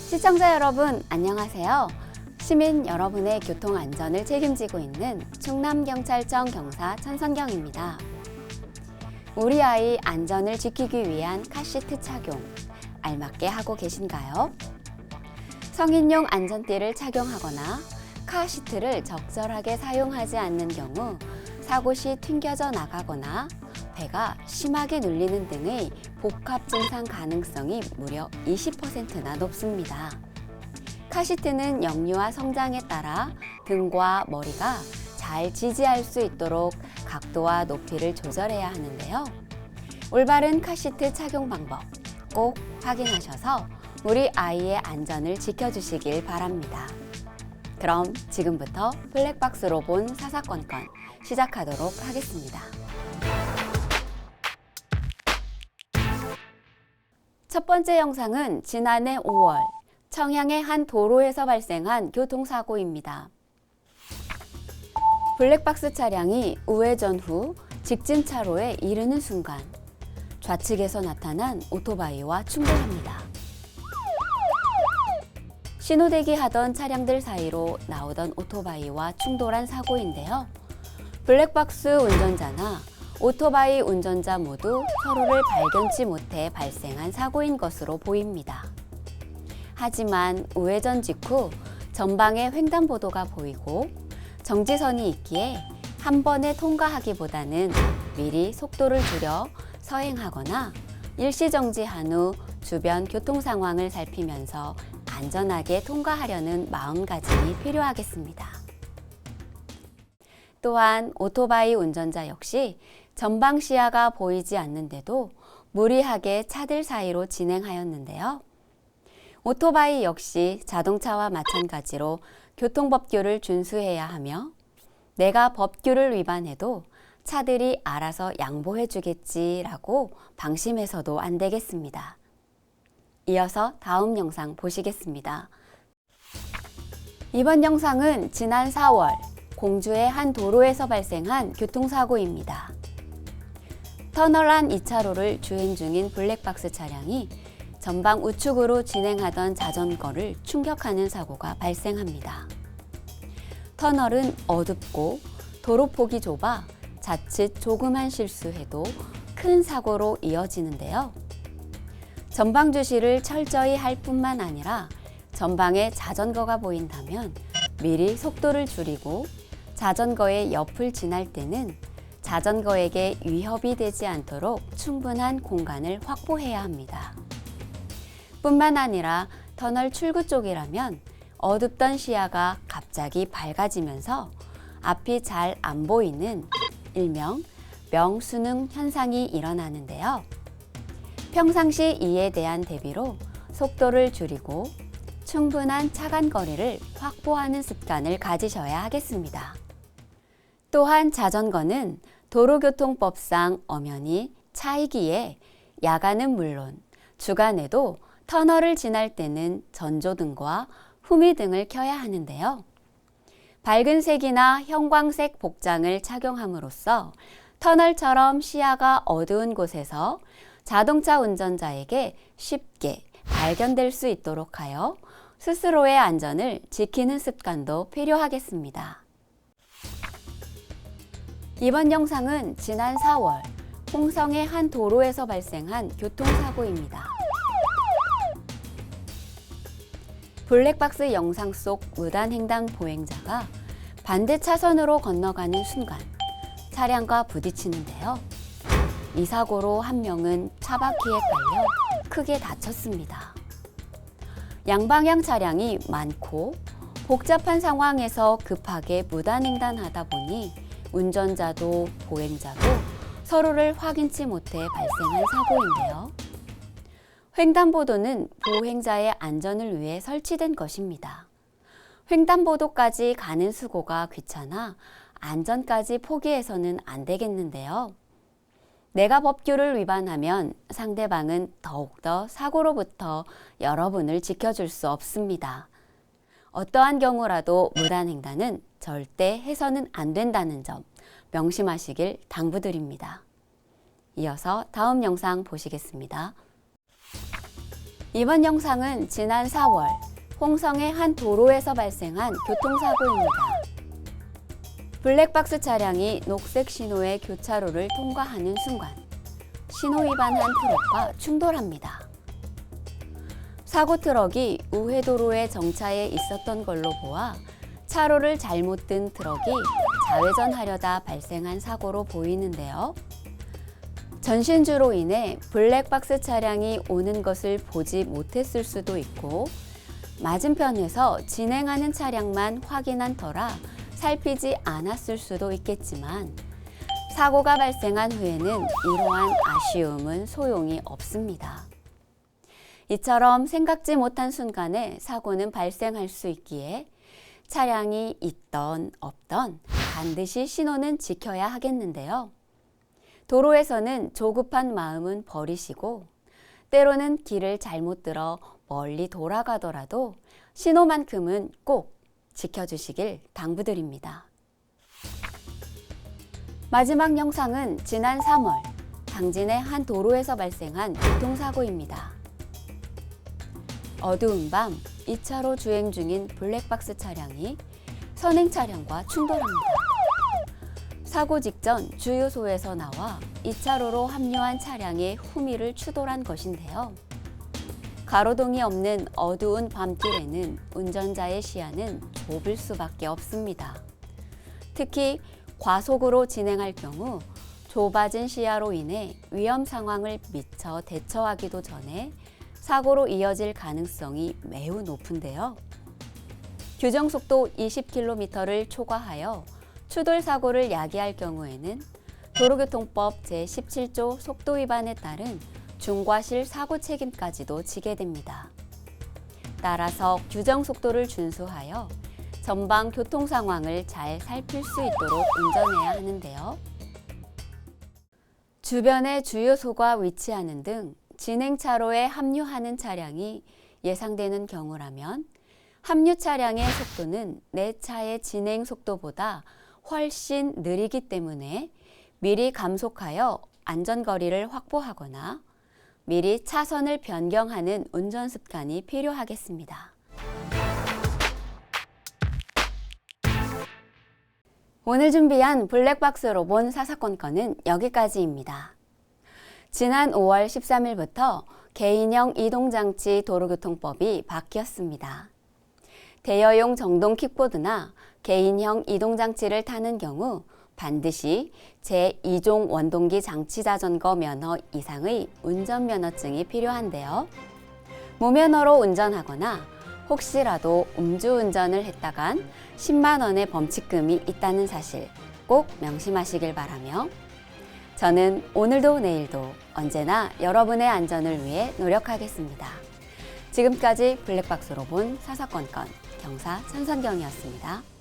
시청자 여러분, 안녕하세요. 시민 여러분의 교통 안전을 책임지고 있는 충남경찰청 경사 천선경입니다. 우리 아이 안전을 지키기 위한 카시트 착용, 알맞게 하고 계신가요? 성인용 안전띠를 착용하거나 카시트를 적절하게 사용하지 않는 경우 사고 시 튕겨져 나가거나 배가 심하게 눌리는 등의 복합 증상 가능성이 무려 20%나 높습니다. 카시트는 영유아 성장에 따라 등과 머리가 잘 지지할 수 있도록 각도와 높이를 조절해야 하는데요. 올바른 카시트 착용 방법 꼭 확인하셔서 우리 아이의 안전을 지켜주시길 바랍니다. 그럼 지금부터 블랙박스로 본 사사건건 시작하도록 하겠습니다. 첫 번째 영상은 지난해 5월 청양의 한 도로에서 발생한 교통사고입니다. 블랙박스 차량이 우회전 후 직진 차로에 이르는 순간 좌측에서 나타난 오토바이와 충돌합니다. 신호대기 하던 차량들 사이로 나오던 오토바이와 충돌한 사고인데요. 블랙박스 운전자나 오토바이 운전자 모두 서로를 발견치 못해 발생한 사고인 것으로 보입니다. 하지만 우회전 직후 전방에 횡단보도가 보이고 정지선이 있기에 한 번에 통과하기보다는 미리 속도를 줄여 서행하거나 일시정지한 후 주변 교통 상황을 살피면서 안전하게 통과하려는 마음가짐이 필요하겠습니다. 또한 오토바이 운전자 역시 전방 시야가 보이지 않는데도 무리하게 차들 사이로 진행하였는데요. 오토바이 역시 자동차와 마찬가지로 교통법규를 준수해야 하며 내가 법규를 위반해도 차들이 알아서 양보해 주겠지라고 방심해서도 안 되겠습니다. 이어서 다음 영상 보시겠습니다. 이번 영상은 지난 4월 공주의 한 도로에서 발생한 교통사고입니다. 터널 안 2차로를 주행 중인 블랙박스 차량이 전방 우측으로 진행하던 자전거를 충격하는 사고가 발생합니다. 터널은 어둡고 도로폭이 좁아 자칫 조그만 실수해도 큰 사고로 이어지는데요. 전방 주시를 철저히 할 뿐만 아니라 전방에 자전거가 보인다면 미리 속도를 줄이고 자전거의 옆을 지날 때는 자전거에게 위협이 되지 않도록 충분한 공간을 확보해야 합니다. 뿐만 아니라 터널 출구 쪽이라면 어둡던 시야가 갑자기 밝아지면서 앞이 잘 안 보이는 일명 명수능 현상이 일어나는데요. 평상시 이에 대한 대비로 속도를 줄이고 충분한 차간 거리를 확보하는 습관을 가지셔야 하겠습니다. 또한 자전거는 도로교통법상 엄연히 차이기에 야간은 물론 주간에도 터널을 지날 때는 전조등과 후미등을 켜야 하는데요. 밝은 색이나 형광색 복장을 착용함으로써 터널처럼 시야가 어두운 곳에서 자동차 운전자에게 쉽게 발견될 수 있도록 하여 스스로의 안전을 지키는 습관도 필요하겠습니다. 이번 영상은 지난 4월 홍성의 한 도로에서 발생한 교통사고입니다. 블랙박스 영상 속 무단횡단 보행자가 반대 차선으로 건너가는 순간 차량과 부딪히는데요. 이 사고로 한 명은 차바퀴에 깔려 크게 다쳤습니다. 양방향 차량이 많고 복잡한 상황에서 급하게 무단횡단하다 보니 운전자도 보행자도 서로를 확인치 못해 발생한 사고인데요. 횡단보도는 보행자의 안전을 위해 설치된 것입니다. 횡단보도까지 가는 수고가 귀찮아 안전까지 포기해서는 안 되겠는데요. 내가 법규를 위반하면 상대방은 더욱더 사고로부터 여러분을 지켜줄 수 없습니다. 어떠한 경우라도 무단횡단은 절대 해서는 안 된다는 점 명심하시길 당부드립니다. 이어서 다음 영상 보시겠습니다. 이번 영상은 지난 4월 홍성의 한 도로에서 발생한 교통사고입니다. 블랙박스 차량이 녹색 신호의 교차로를 통과하는 순간 신호 위반한 트럭과 충돌합니다. 사고 트럭이 우회도로에 정차해 있었던 걸로 보아 차로를 잘못 든 트럭이 좌회전하려다 발생한 사고로 보이는데요. 전신주로 인해 블랙박스 차량이 오는 것을 보지 못했을 수도 있고 맞은편에서 진행하는 차량만 확인한 터라 살피지 않았을 수도 있겠지만 사고가 발생한 후에는 이러한 아쉬움은 소용이 없습니다. 이처럼 생각지 못한 순간에 사고는 발생할 수 있기에 차량이 있던 없던 반드시 신호는 지켜야 하겠는데요. 도로에서는 조급한 마음은 버리시고 때로는 길을 잘못 들어 멀리 돌아가더라도 신호만큼은 꼭 지켜주시길 당부드립니다. 마지막 영상은 지난 3월 당진의 한 도로에서 발생한 교통사고입니다. 어두운 밤 2차로 주행 중인 블랙박스 차량이 선행 차량과 충돌합니다. 사고 직전 주유소에서 나와 2차로로 합류한 차량의 후미를 추돌한 것인데요. 가로등이 없는 어두운 밤길에는 운전자의 시야는 좁을 수밖에 없습니다. 특히 과속으로 진행할 경우 좁아진 시야로 인해 위험 상황을 미처 대처하기도 전에 사고로 이어질 가능성이 매우 높은데요. 규정속도 20km를 초과하여 추돌 사고를 야기할 경우에는 도로교통법 제17조 속도 위반에 따른 중과실 사고 책임까지도 지게 됩니다. 따라서 규정 속도를 준수하여 전방 교통 상황을 잘 살필 수 있도록 운전해야 하는데요. 주변에 주유소가 위치하는 등 진행차로에 합류하는 차량이 예상되는 경우라면 합류 차량의 속도는 내 차의 진행 속도보다 훨씬 느리기 때문에 미리 감속하여 안전거리를 확보하거나 미리 차선을 변경하는 운전 습관이 필요하겠습니다. 오늘 준비한 블랙박스로 본 사사건 건은 여기까지입니다. 지난 5월 13일부터 개인형 이동장치 도로교통법이 바뀌었습니다. 대여용 정동 킥보드나 개인형 이동장치를 타는 경우 반드시 제2종 원동기 장치자전거 면허 이상의 운전면허증이 필요한데요. 무면허로 운전하거나 혹시라도 음주운전을 했다간 10만 원의 범칙금이 있다는 사실 꼭 명심하시길 바라며 저는 오늘도 내일도 언제나 여러분의 안전을 위해 노력하겠습니다. 지금까지 블랙박스로 본 사사건건 경사 천선경이었습니다.